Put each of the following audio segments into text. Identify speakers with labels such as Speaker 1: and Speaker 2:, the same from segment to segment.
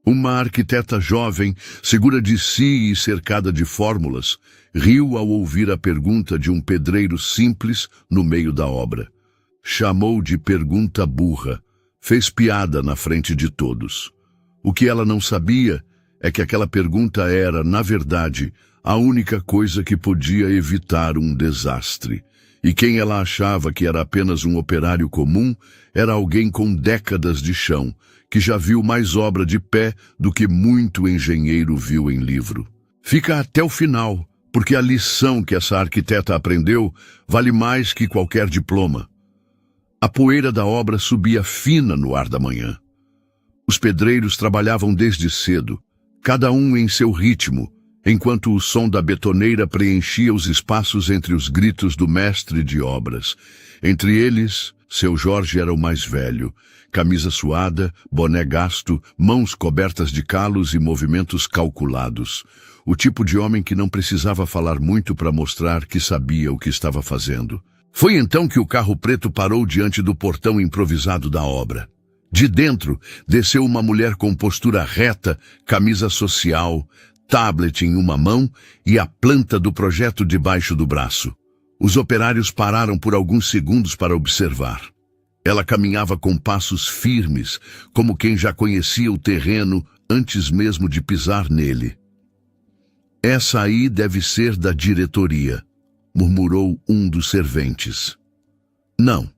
Speaker 1: Uma arquiteta jovem, segura de si e cercada de fórmulas, riu ao ouvir a pergunta de um pedreiro simples no meio da obra. Chamou de pergunta burra, fez piada na frente de todos. O que ela não sabia é que aquela pergunta era, na verdade, a única coisa que podia evitar um desastre. E quem ela achava que era apenas um operário comum era alguém com décadas de chão, que já viu mais obra de pé do que muito engenheiro viu em livro. Fica até o final, porque a lição que essa arquiteta aprendeu vale mais que qualquer diploma. A poeira da obra subia fina no ar da manhã. Os pedreiros trabalhavam desde cedo, cada um em seu ritmo, enquanto o som da betoneira preenchia os espaços entre os gritos do mestre de obras. Entre eles, seu Jorge era o mais velho, camisa suada, boné gasto, mãos cobertas de calos e movimentos calculados. O tipo de homem que não precisava falar muito para mostrar que sabia o que estava fazendo. Foi então que o carro preto parou diante do portão improvisado da obra. De dentro, desceu uma mulher com postura reta, camisa social, tablet em uma mão e a planta do projeto debaixo do braço. Os operários pararam por alguns segundos para observar. Ela caminhava com passos firmes, como quem já conhecia o terreno antes mesmo de pisar nele. "Essa aí deve ser da diretoria", murmurou um dos serventes. "Não,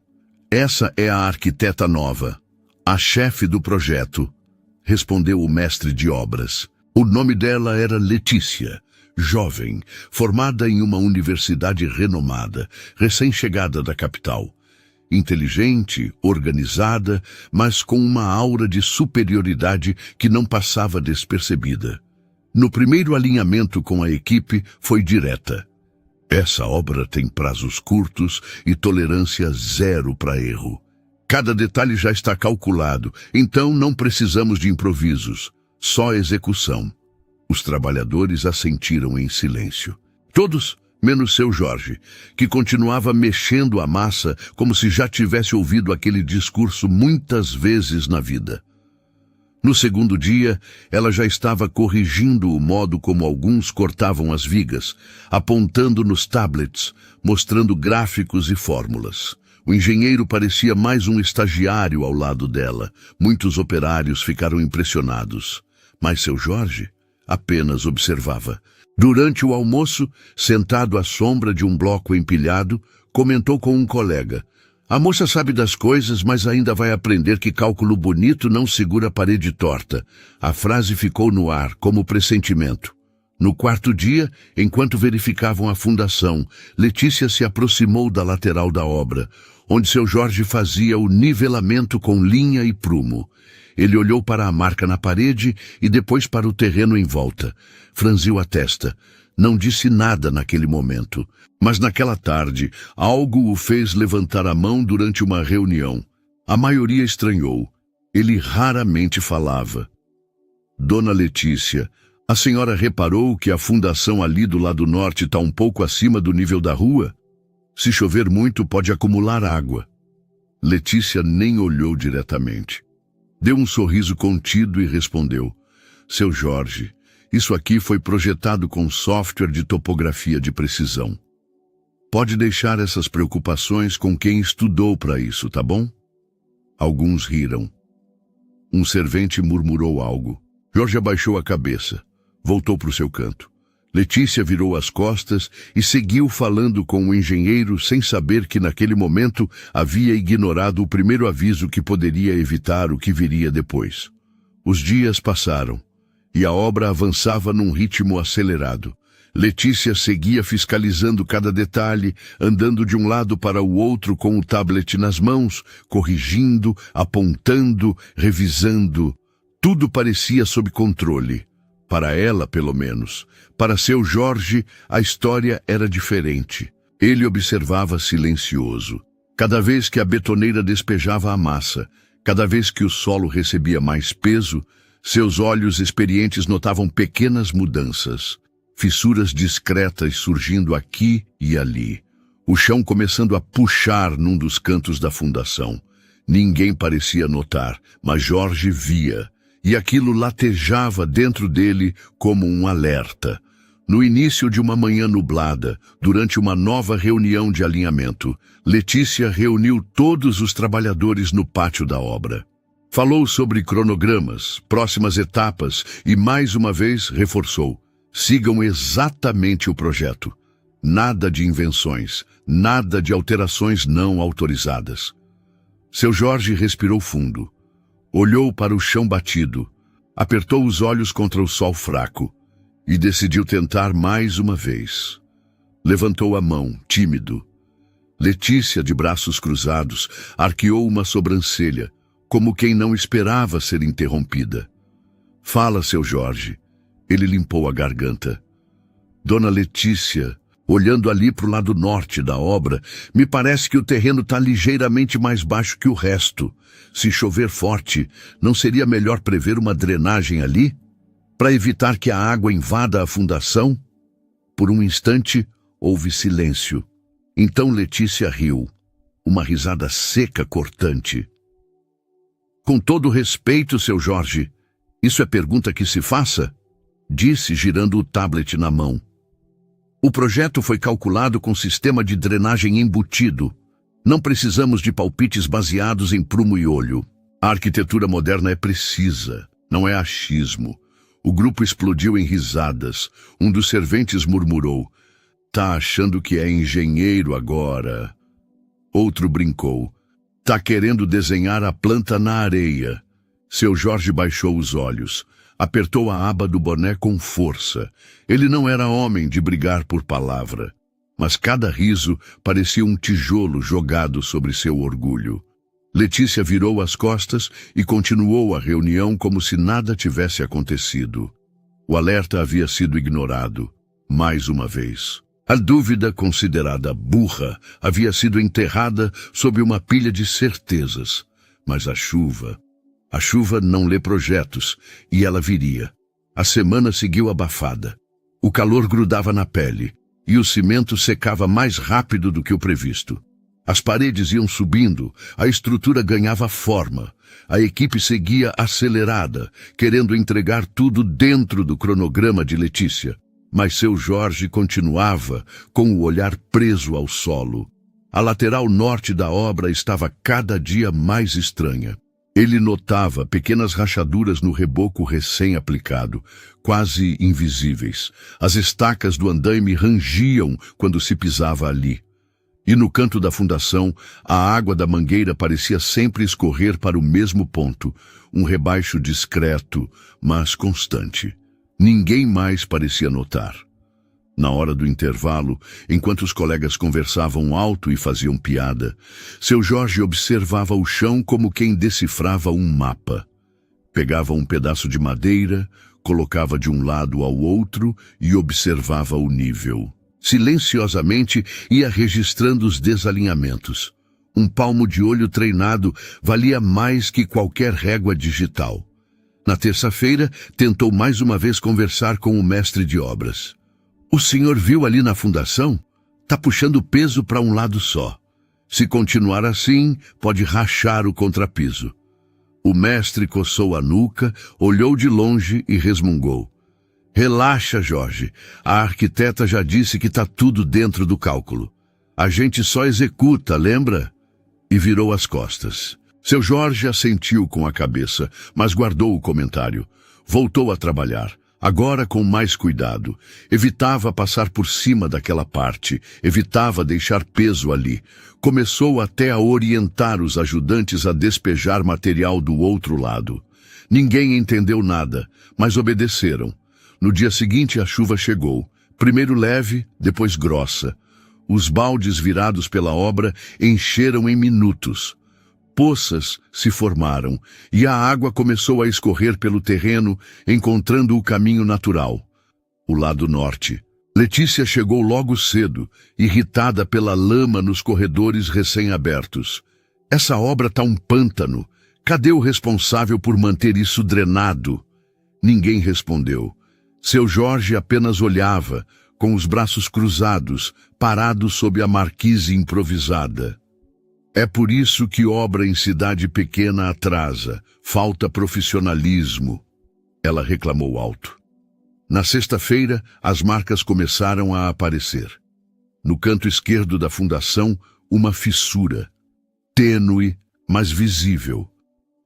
Speaker 1: essa é a arquiteta nova, a chefe do projeto", respondeu o mestre de obras. O nome dela era Letícia, jovem, formada em uma universidade renomada, recém-chegada da capital. Inteligente, organizada, mas com uma aura de superioridade que não passava despercebida. No primeiro alinhamento com a equipe, foi direta. "Essa obra tem prazos curtos e tolerância zero para erro. Cada detalhe já está calculado, então não precisamos de improvisos, só execução." Os trabalhadores assentiram em silêncio. Todos, menos seu Jorge, que continuava mexendo a massa como se já tivesse ouvido aquele discurso muitas vezes na vida. No segundo dia, ela já estava corrigindo o modo como alguns cortavam as vigas, apontando nos tablets, mostrando gráficos e fórmulas. O engenheiro parecia mais um estagiário ao lado dela. Muitos operários ficaram impressionados. Mas seu Jorge apenas observava. Durante o almoço, sentado à sombra de um bloco empilhado, comentou com um colega: "A moça sabe das coisas, mas ainda vai aprender que cálculo bonito não segura parede torta." A frase ficou no ar, como pressentimento. No quarto dia, enquanto verificavam a fundação, Letícia se aproximou da lateral da obra, onde seu Jorge fazia o nivelamento com linha e prumo. Ele olhou para a marca na parede e depois para o terreno em volta. Franziu a testa. Não disse nada naquele momento. Mas naquela tarde, algo o fez levantar a mão durante uma reunião. A maioria estranhou. Ele raramente falava. "Dona Letícia, a senhora reparou que a fundação ali do lado norte está um pouco acima do nível da rua? Se chover muito, pode acumular água." Letícia nem olhou diretamente. Deu um sorriso contido e respondeu: "Seu Jorge, isso aqui foi projetado com software de topografia de precisão. Pode deixar essas preocupações com quem estudou para isso, tá bom?" Alguns riram. Um servente murmurou algo. Jorge abaixou a cabeça. Voltou para o seu canto. Letícia virou as costas e seguiu falando com o engenheiro sem saber que naquele momento havia ignorado o primeiro aviso que poderia evitar o que viria depois. Os dias passaram e a obra avançava num ritmo acelerado. Letícia seguia fiscalizando cada detalhe, andando de um lado para o outro com o tablet nas mãos, corrigindo, apontando, revisando. Tudo parecia sob controle. Para ela, pelo menos. Para seu Jorge, a história era diferente. Ele observava silencioso. Cada vez que a betoneira despejava a massa, cada vez que o solo recebia mais peso, seus olhos experientes notavam pequenas mudanças. Fissuras discretas surgindo aqui e ali. O chão começando a puxar num dos cantos da fundação. Ninguém parecia notar, mas Jorge via. e aquilo latejava dentro dele como um alerta. No início de uma manhã nublada, durante uma nova reunião de alinhamento, Letícia reuniu todos os trabalhadores no pátio da obra. Falou sobre cronogramas, próximas etapas e, mais uma vez, reforçou: sigam exatamente o projeto. Nada de invenções, nada de alterações não autorizadas. Seu Jorge respirou fundo. Olhou para o chão batido, apertou os olhos contra o sol fraco e decidiu tentar mais uma vez. Levantou a mão, tímido. Letícia, de braços cruzados, arqueou uma sobrancelha, como quem não esperava ser interrompida. Fala, seu Jorge. Ele limpou a garganta. Dona Letícia, olhando ali para o lado norte da obra, me parece que o terreno está ligeiramente mais baixo que o resto. Se chover forte, não seria melhor prever uma drenagem ali? Para evitar que a água invada a fundação? Por um instante, houve silêncio. Então Letícia riu. Uma risada seca, cortante. Com todo respeito, seu Jorge, isso é pergunta que se faça? Disse, girando o tablet na mão. O projeto foi calculado com sistema de drenagem embutido. Não precisamos de palpites baseados em prumo e olho. A arquitetura moderna é precisa, não é achismo. O grupo explodiu em risadas. Um dos serventes murmurou: tá achando que é engenheiro agora? Outro brincou: tá querendo desenhar a planta na areia. Seu Jorge baixou os olhos. Apertou a aba do boné com força. Ele não era homem de brigar por palavra, mas cada riso parecia um tijolo jogado sobre seu orgulho. Letícia virou as costas e continuou a reunião como se nada tivesse acontecido. O alerta havia sido ignorado, mais uma vez. A dúvida, considerada burra, havia sido enterrada sob uma pilha de certezas. Mas a chuva não lê projetos, e ela viria. A semana seguiu abafada. O calor grudava na pele, e o cimento secava mais rápido do que o previsto. As paredes iam subindo, a estrutura ganhava forma. A equipe seguia acelerada, querendo entregar tudo dentro do cronograma de Letícia. Mas seu Jorge continuava com o olhar preso ao solo. A lateral norte da obra estava cada dia mais estranha. Ele notava pequenas rachaduras no reboco recém-aplicado, quase invisíveis. As estacas do andaime rangiam quando se pisava ali. E no canto da fundação, a água da mangueira parecia sempre escorrer para o mesmo ponto, um rebaixo discreto, mas constante. Ninguém mais parecia notar. Na hora do intervalo, enquanto os colegas conversavam alto e faziam piada, seu Jorge observava o chão como quem decifrava um mapa. Pegava um pedaço de madeira, colocava de um lado ao outro e observava o nível. Silenciosamente ia registrando os desalinhamentos. Um palmo de olho treinado valia mais que qualquer régua digital. Na terça-feira, tentou mais uma vez conversar com o mestre de obras. O senhor viu ali na fundação? Tá puxando peso para um lado só. Se continuar assim, pode rachar o contrapiso. O mestre coçou a nuca, olhou de longe e resmungou. Relaxa, Jorge. A arquiteta já disse que tá tudo dentro do cálculo. A gente só executa, lembra? E virou as costas. Seu Jorge assentiu com a cabeça, mas guardou o comentário. Voltou a trabalhar. Agora com mais cuidado. Evitava passar por cima daquela parte, evitava deixar peso ali. Começou até a orientar os ajudantes a despejar material do outro lado. Ninguém entendeu nada, mas obedeceram. No dia seguinte a chuva chegou, primeiro leve, depois grossa. Os baldes virados pela obra encheram em minutos. Poças se formaram e a água começou a escorrer pelo terreno, encontrando o caminho natural, o lado norte. Letícia chegou logo cedo, irritada pela lama nos corredores recém-abertos. Essa obra tá um pântano. Cadê o responsável por manter isso drenado? Ninguém respondeu. Seu Jorge apenas olhava, com os braços cruzados, parado sob a marquise improvisada. É por isso que obra em cidade pequena atrasa, falta profissionalismo. Ela reclamou alto. Na sexta-feira, as marcas começaram a aparecer. No canto esquerdo da fundação, uma fissura. Tênue, mas visível.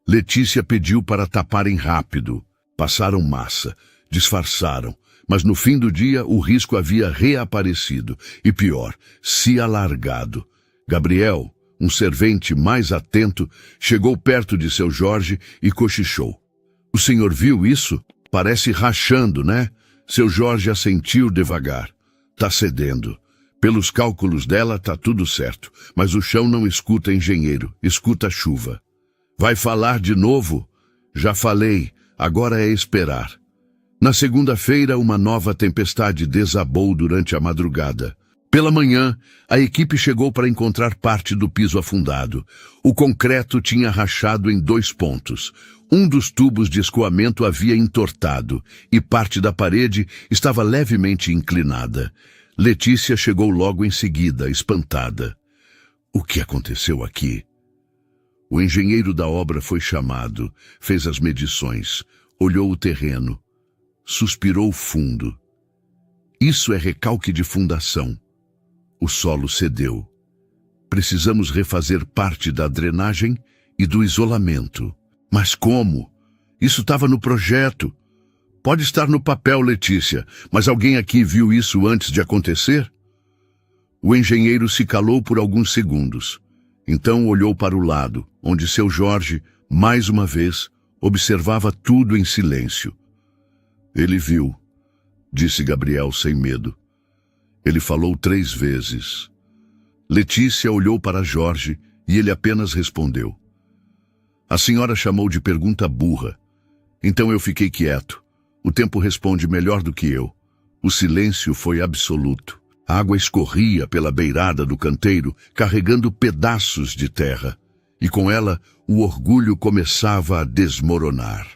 Speaker 1: Letícia pediu para taparem rápido. Passaram massa, disfarçaram, mas no fim do dia o risco havia reaparecido. E pior, se alargado. Gabriel, um servente mais atento, chegou perto de seu Jorge e cochichou. O senhor viu isso? Parece rachando, né? Seu Jorge assentiu devagar. Tá cedendo. Pelos cálculos dela, tá tudo certo. Mas o chão não escuta engenheiro, escuta a chuva. Vai falar de novo? Já falei, agora é esperar. Na segunda-feira, uma nova tempestade desabou durante a madrugada. Pela manhã, a equipe chegou para encontrar parte do piso afundado. O concreto tinha rachado em 2 pontos. Um dos tubos de escoamento havia entortado e parte da parede estava levemente inclinada. Letícia chegou logo em seguida, espantada. O que aconteceu aqui? O engenheiro da obra foi chamado, fez as medições, olhou o terreno, suspirou fundo. Isso é recalque de fundação. O solo cedeu. Precisamos refazer parte da drenagem e do isolamento. Mas como? Isso estava no projeto. Pode estar no papel, Letícia, mas alguém aqui viu isso antes de acontecer? O engenheiro se calou por alguns segundos. Então olhou para o lado, onde seu Jorge, mais uma vez, observava tudo em silêncio. Ele viu, disse Gabriel sem medo. Ele falou 3 vezes. Letícia olhou para Jorge e ele apenas respondeu. A senhora chamou de pergunta burra. Então eu fiquei quieto. O tempo responde melhor do que eu. O silêncio foi absoluto. A água escorria pela beirada do canteiro, carregando pedaços de terra. E com ela, o orgulho começava a desmoronar.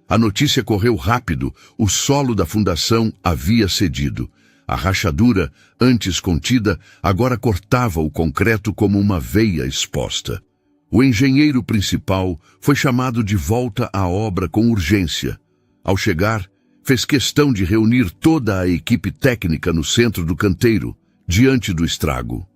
Speaker 1: A notícia correu rápido. O solo da fundação havia cedido. A rachadura, antes contida, agora cortava o concreto como uma veia exposta. O engenheiro principal foi chamado de volta à obra com urgência. Ao chegar, fez questão de reunir toda a equipe técnica no centro do canteiro, diante do estrago.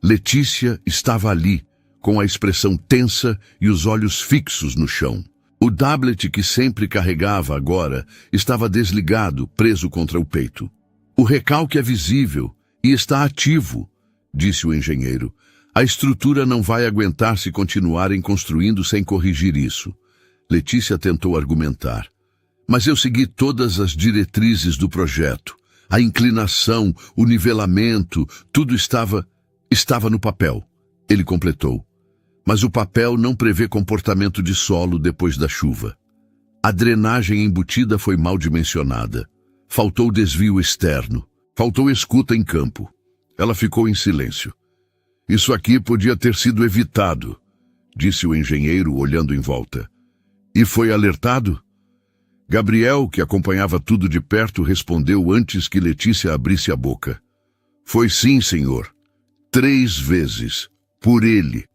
Speaker 1: Letícia estava ali, com a expressão tensa e os olhos fixos no chão. O tablet que sempre carregava agora estava desligado, preso contra o peito. O recalque é visível e está ativo, disse o engenheiro. A estrutura não vai aguentar se continuarem construindo sem corrigir isso. Letícia tentou argumentar. Mas eu segui todas as diretrizes do projeto. A inclinação, o nivelamento, tudo estava no papel. Ele completou. Mas o papel não prevê comportamento de solo depois da chuva. A drenagem embutida foi mal dimensionada. Faltou desvio externo. Faltou escuta em campo. Ela ficou em silêncio. Isso aqui podia ter sido evitado, disse o engenheiro olhando em volta. E foi alertado? Gabriel, que acompanhava tudo de perto, respondeu antes que Letícia abrisse a boca. Foi sim, senhor. 3 vezes. Por ele.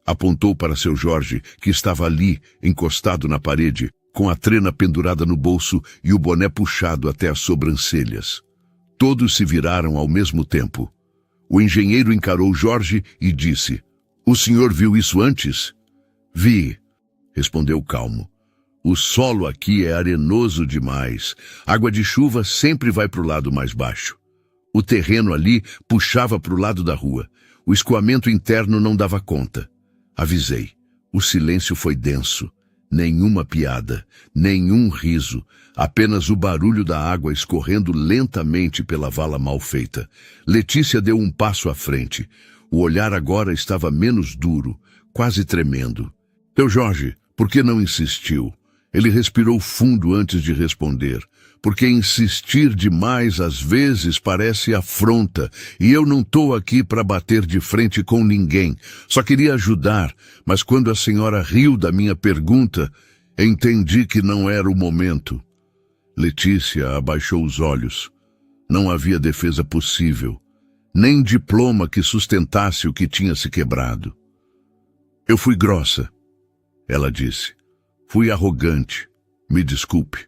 Speaker 1: Apontou para seu Jorge, que estava ali, encostado na parede, com a trena pendurada no bolso e o boné puxado até as sobrancelhas. Todos se viraram ao mesmo tempo. O engenheiro encarou Jorge e disse, o senhor viu isso antes? Vi, respondeu calmo. O solo aqui é arenoso demais. Água de chuva sempre vai para o lado mais baixo. O terreno ali puxava para o lado da rua. O escoamento interno não dava conta. Avisei. O silêncio foi denso. Nenhuma piada, nenhum riso, apenas o barulho da água escorrendo lentamente pela vala mal feita. Letícia deu um passo à frente. O olhar agora estava menos duro, quase tremendo. Seu Jorge, por que não insistiu? Ele respirou fundo antes de responder. Porque insistir demais às vezes parece afronta, e eu não estou aqui para bater de frente com ninguém. Só queria ajudar, mas quando a senhora riu da minha pergunta, entendi que não era o momento. Letícia abaixou os olhos. Não havia defesa possível, nem diploma que sustentasse o que tinha se quebrado. Eu fui grossa, ela disse. Fui arrogante. Me desculpe.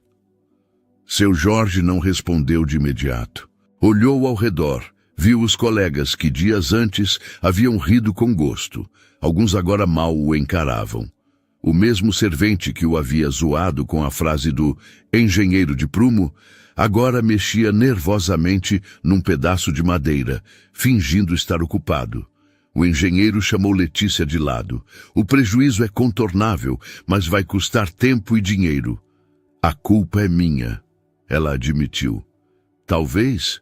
Speaker 1: Seu Jorge não respondeu de imediato. Olhou ao redor. Viu os colegas que dias antes haviam rido com gosto. Alguns agora mal o encaravam. O mesmo servente que o havia zoado com a frase do engenheiro de prumo, agora mexia nervosamente num pedaço de madeira, fingindo estar ocupado. O engenheiro chamou Letícia de lado. O prejuízo é contornável, mas vai custar tempo e dinheiro. A culpa é minha, ela admitiu. Talvez,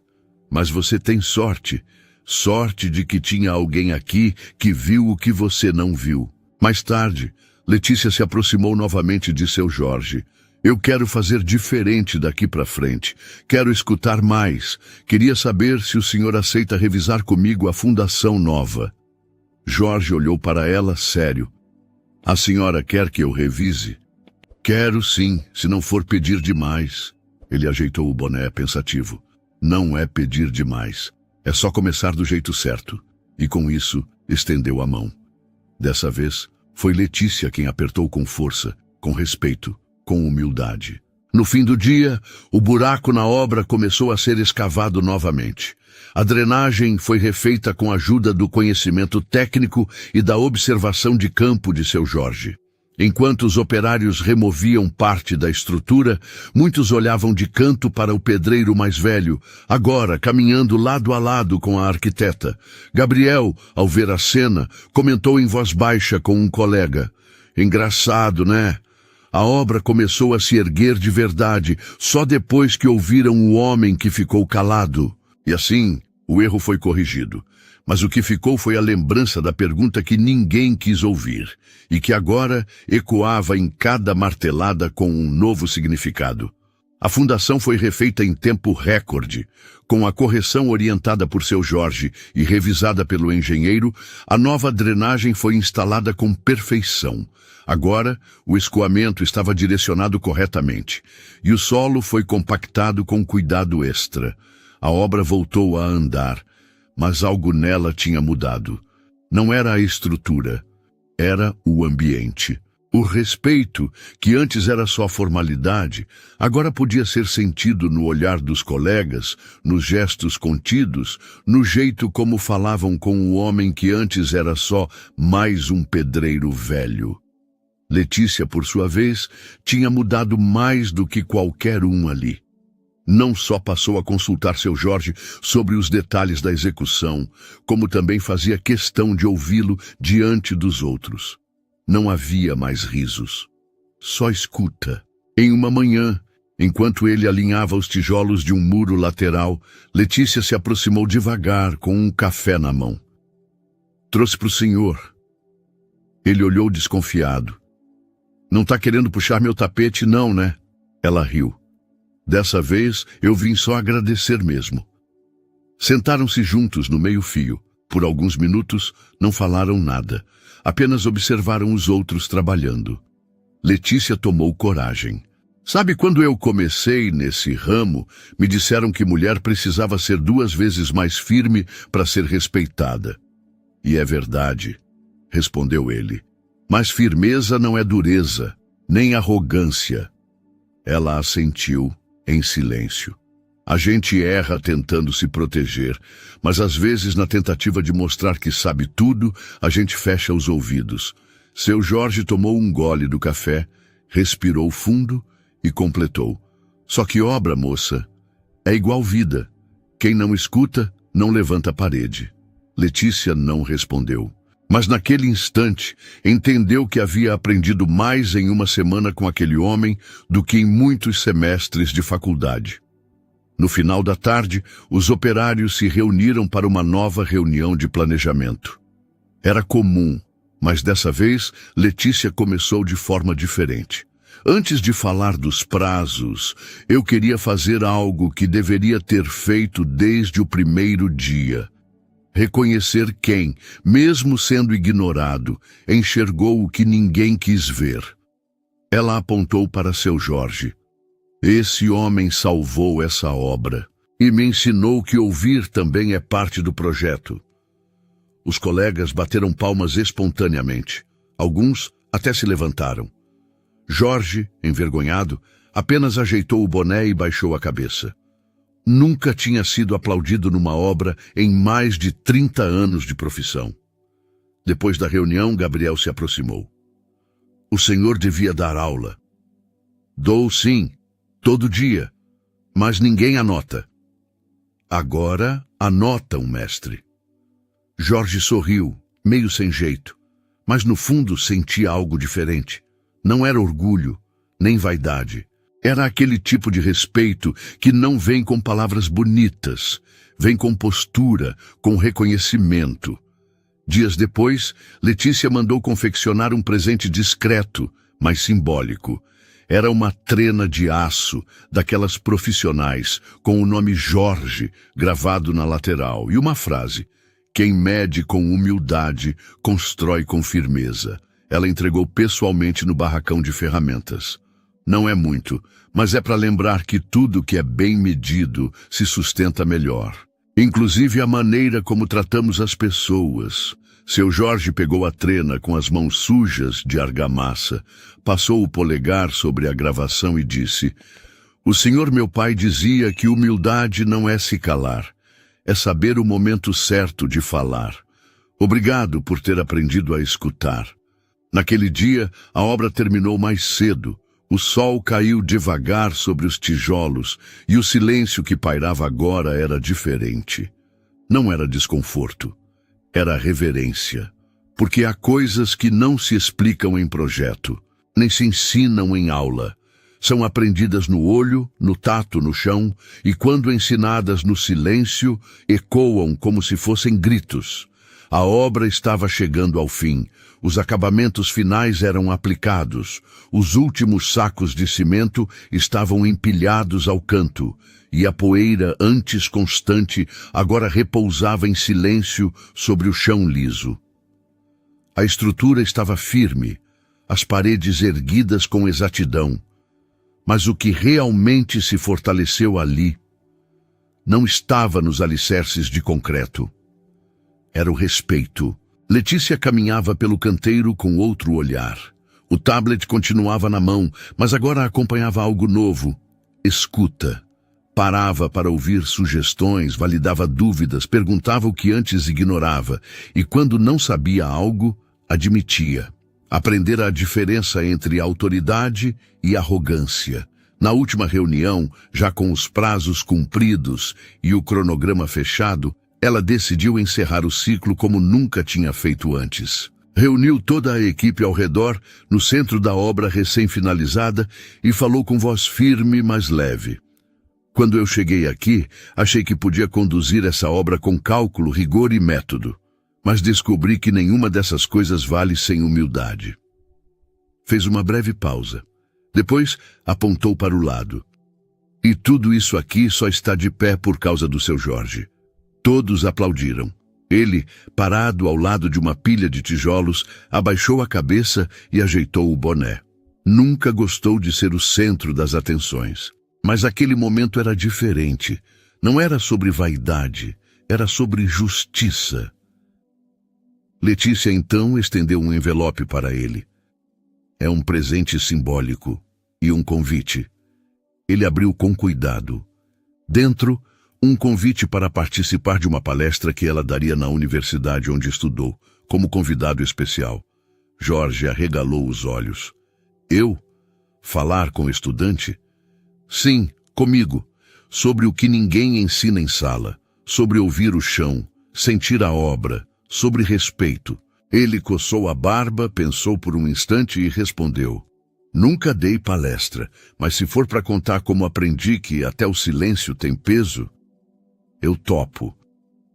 Speaker 1: mas você tem sorte. Sorte de que tinha alguém aqui que viu o que você não viu. Mais tarde, Letícia se aproximou novamente de seu Jorge. Eu quero fazer diferente daqui para frente. Quero escutar mais. Queria saber se o senhor aceita revisar comigo a fundação nova. Jorge olhou para ela, sério. A senhora quer que eu revise? Quero sim, se não for pedir demais. Ele ajeitou o boné pensativo. Não é pedir demais. É só começar do jeito certo. E com isso, estendeu a mão. Dessa vez, foi Letícia quem apertou com força, com respeito, com humildade. No fim do dia, o buraco na obra começou a ser escavado novamente. A drenagem foi refeita com a ajuda do conhecimento técnico e da observação de campo de seu Jorge. Enquanto os operários removiam parte da estrutura, muitos olhavam de canto para o pedreiro mais velho, agora caminhando lado a lado com a arquiteta. Gabriel, ao ver a cena, comentou em voz baixa com um colega. Engraçado, né? A obra começou a se erguer de verdade, só depois que ouviram o homem que ficou calado. E assim, o erro foi corrigido. Mas o que ficou foi a lembrança da pergunta que ninguém quis ouvir, e que agora ecoava em cada martelada com um novo significado. A fundação foi refeita em tempo recorde. Com a correção orientada por seu Jorge e revisada pelo engenheiro, a nova drenagem foi instalada com perfeição. Agora, o escoamento estava direcionado corretamente, e o solo foi compactado com cuidado extra. A obra voltou a andar, mas algo nela tinha mudado. Não era a estrutura, era o ambiente. O respeito, que antes era só formalidade, agora podia ser sentido no olhar dos colegas, nos gestos contidos, no jeito como falavam com o homem que antes era só mais um pedreiro velho. Letícia, por sua vez, tinha mudado mais do que qualquer um ali. Não só passou a consultar seu Jorge sobre os detalhes da execução, como também fazia questão de ouvi-lo diante dos outros. Não havia mais risos, só escuta. Em uma manhã, enquanto ele alinhava os tijolos de um muro lateral, Letícia se aproximou devagar com um café na mão. Trouxe para o senhor. Ele olhou desconfiado. Não está querendo puxar meu tapete, não, né? Ela riu. Dessa vez, eu vim só agradecer mesmo. Sentaram-se juntos no meio-fio. Por alguns minutos, não falaram nada. Apenas observaram os outros trabalhando. Letícia tomou coragem. Sabe, quando eu comecei nesse ramo, me disseram que mulher precisava ser 2 vezes mais firme para ser respeitada. E é verdade, respondeu ele. Mas firmeza não é dureza, nem arrogância. Ela assentiu, em silêncio. A gente erra tentando se proteger, mas às vezes, na tentativa de mostrar que sabe tudo, a gente fecha os ouvidos. Seu Jorge tomou um gole do café, respirou fundo e completou. Só que obra, moça, é igual vida. Quem não escuta, não levanta a parede. Letícia não respondeu. Mas naquele instante, entendeu que havia aprendido mais em uma semana com aquele homem do que em muitos semestres de faculdade. No final da tarde, os operários se reuniram para uma nova reunião de planejamento. Era comum, mas dessa vez, Letícia começou de forma diferente. Antes de falar dos prazos, eu queria fazer algo que deveria ter feito desde o primeiro dia. Reconhecer quem, mesmo sendo ignorado, enxergou o que ninguém quis ver. Ela apontou para seu Jorge. Esse homem salvou essa obra e me ensinou que ouvir também é parte do projeto. Os colegas bateram palmas espontaneamente. Alguns até se levantaram. Jorge, envergonhado, apenas ajeitou o boné e baixou a cabeça. Nunca tinha sido aplaudido numa obra em mais de 30 anos de profissão. Depois da reunião, Gabriel se aproximou. O senhor devia dar aula. Dou sim, todo dia, mas ninguém anota. Agora anotam, mestre. Jorge sorriu, meio sem jeito, mas no fundo sentia algo diferente. Não era orgulho, nem vaidade. Era aquele tipo de respeito que não vem com palavras bonitas, vem com postura, com reconhecimento. Dias depois, Letícia mandou confeccionar um presente discreto, mas simbólico. Era uma trena de aço, daquelas profissionais, com o nome Jorge gravado na lateral, e uma frase: quem mede com humildade, constrói com firmeza. Ela entregou pessoalmente no barracão de ferramentas. Não é muito, mas é para lembrar que tudo que é bem medido se sustenta melhor. Inclusive a maneira como tratamos as pessoas. Seu Jorge pegou a trena com as mãos sujas de argamassa, passou o polegar sobre a gravação e disse: o senhor meu pai dizia que humildade não é se calar, é saber o momento certo de falar. Obrigado por ter aprendido a escutar. Naquele dia, a obra terminou mais cedo. O sol caiu devagar sobre os tijolos e o silêncio que pairava agora era diferente. Não era desconforto, era reverência. Porque há coisas que não se explicam em projeto, nem se ensinam em aula. São aprendidas no olho, no tato, no chão, e quando ensinadas no silêncio, ecoam como se fossem gritos. A obra estava chegando ao fim. Os acabamentos finais eram aplicados. Os últimos sacos de cimento estavam empilhados ao canto, e a poeira, antes constante, agora repousava em silêncio sobre o chão liso. A estrutura estava firme, as paredes erguidas com exatidão. Mas o que realmente se fortaleceu ali não estava nos alicerces de concreto. Era o respeito. Letícia caminhava pelo canteiro com outro olhar. O tablet continuava na mão, mas agora acompanhava algo novo. Escuta. Parava para ouvir sugestões, validava dúvidas, perguntava o que antes ignorava, e quando não sabia algo, admitia. Aprendera a diferença entre autoridade e arrogância. Na última reunião, já com os prazos cumpridos e o cronograma fechado, ela decidiu encerrar o ciclo como nunca tinha feito antes. Reuniu toda a equipe ao redor, no centro da obra recém-finalizada, e falou com voz firme, mas leve. Quando eu cheguei aqui, achei que podia conduzir essa obra com cálculo, rigor e método. Mas descobri que nenhuma dessas coisas vale sem humildade. Fez uma breve pausa. Depois, apontou para o lado. E tudo isso aqui só está de pé por causa do seu Jorge. Todos aplaudiram. Ele, parado ao lado de uma pilha de tijolos, abaixou a cabeça e ajeitou o boné. Nunca gostou de ser o centro das atenções. Mas aquele momento era diferente. Não era sobre vaidade, era sobre justiça. Letícia então estendeu um envelope para ele. É um presente simbólico e um convite. Ele abriu com cuidado. Dentro, um convite para participar de uma palestra que ela daria na universidade onde estudou, como convidado especial. Jorge arregalou os olhos. Eu? Falar com o estudante? Sim, comigo. Sobre o que ninguém ensina em sala. Sobre ouvir o chão, sentir a obra, sobre respeito. Ele coçou a barba, pensou por um instante e respondeu. Nunca dei palestra, mas se for para contar como aprendi que até o silêncio tem peso, eu topo.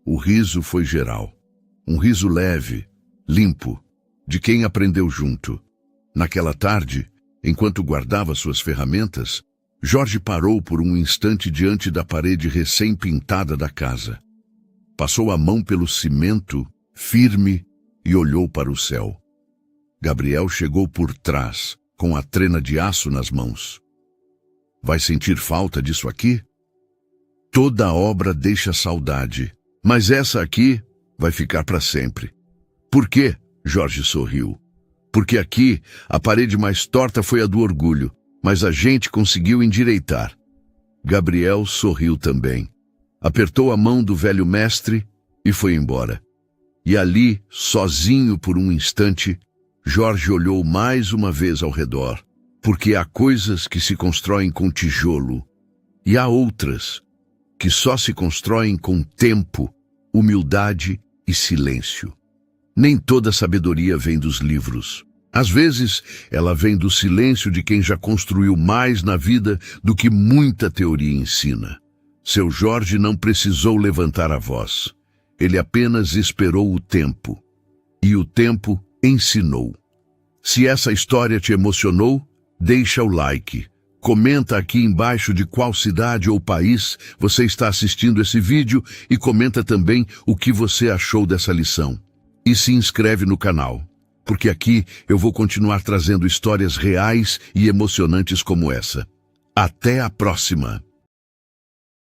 Speaker 1: O riso foi geral. Um riso leve, limpo, de quem aprendeu junto. Naquela tarde, enquanto guardava suas ferramentas, Jorge parou por um instante diante da parede recém-pintada da casa. Passou a mão pelo cimento, firme, e olhou para o céu. Gabriel chegou por trás, com a trena de aço nas mãos. Vai sentir falta disso aqui? Toda obra deixa saudade, mas essa aqui vai ficar para sempre. Por quê? Jorge sorriu. Porque aqui, a parede mais torta foi a do orgulho, mas a gente conseguiu endireitar. Gabriel sorriu também. Apertou a mão do velho mestre e foi embora. E ali, sozinho por um instante, Jorge olhou mais uma vez ao redor, porque há coisas que se constroem com tijolo e há outras que só se constroem com tempo, humildade e silêncio. Nem toda sabedoria vem dos livros. Às vezes, ela vem do silêncio de quem já construiu mais na vida do que muita teoria ensina. Seu Jorge não precisou levantar a voz. Ele apenas esperou o tempo. E o tempo ensinou. Se essa história te emocionou, deixa o like. Comenta aqui embaixo de qual cidade ou país você está assistindo esse vídeo e comenta também o que você achou dessa lição. E se inscreve no canal, porque aqui eu vou continuar trazendo histórias reais e emocionantes como essa. Até a próxima!